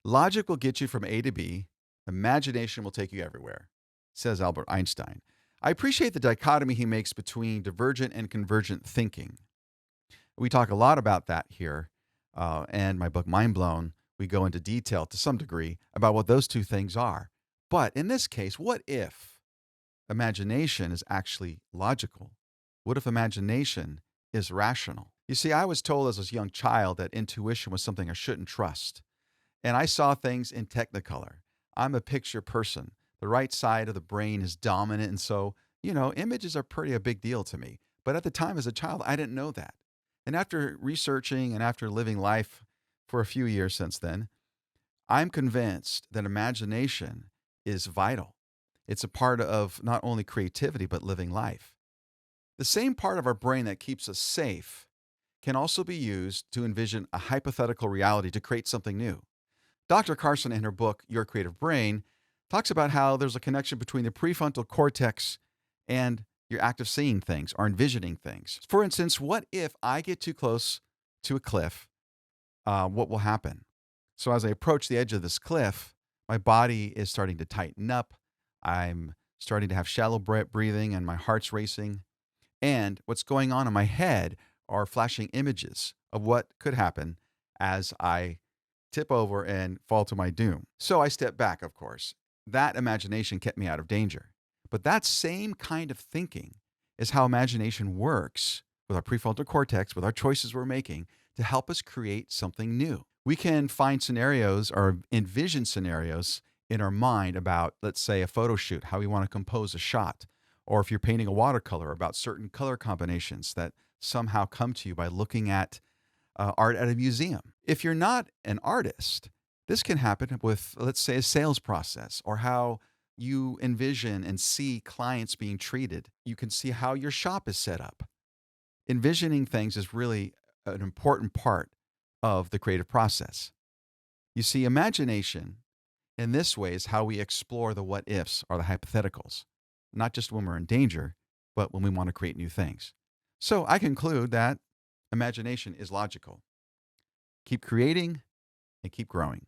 Logic will get you from A to B. Imagination will take you everywhere, says Albert Einstein. I appreciate the dichotomy he makes between divergent and convergent thinking. We talk a lot about that here. And my book, Mind Blown, we go into detail to some degree about what those two things are. But in this case, what if imagination is actually logical? What if imagination is rational? You see, I was told as a young child that intuition was something I shouldn't trust. And I saw things in technicolor. I'm a picture person. The right side of the brain is dominant. And so, images are pretty a big deal to me. But at the time as a child, I didn't know that. And after researching and after living life for a few years since then, I'm convinced that imagination is vital. It's a part of not only creativity, but living life. The same part of our brain that keeps us safe can also be used to envision a hypothetical reality to create something new. Dr. Carson, in her book, Your Creative Brain, talks about how there's a connection between the prefrontal cortex and your act of seeing things or envisioning things. For instance, what if I get too close to a cliff? What will happen? So as I approach the edge of this cliff, my body is starting to tighten up. I'm starting to have shallow breathing and my heart's racing. And what's going on in my head are flashing images of what could happen as I tip over and fall to my doom. So I step back, of course. That imagination kept me out of danger. But that same kind of thinking is how imagination works with our prefrontal cortex, with our choices we're making to help us create something new. We can find scenarios or envision scenarios in our mind about, let's say, a photo shoot, how we want to compose a shot, or if you're painting a watercolor, about certain color combinations that somehow come to you by looking at art at a museum. If you're not an artist, this can happen with, let's say, a sales process or how you envision and see clients being treated. You can see how your shop is set up. Envisioning things is really an important part of the creative process. You see, imagination in this way is how we explore the what ifs or the hypotheticals, not just when we're in danger, but when we want to create new things. So I conclude that imagination is logical. Keep creating and keep growing.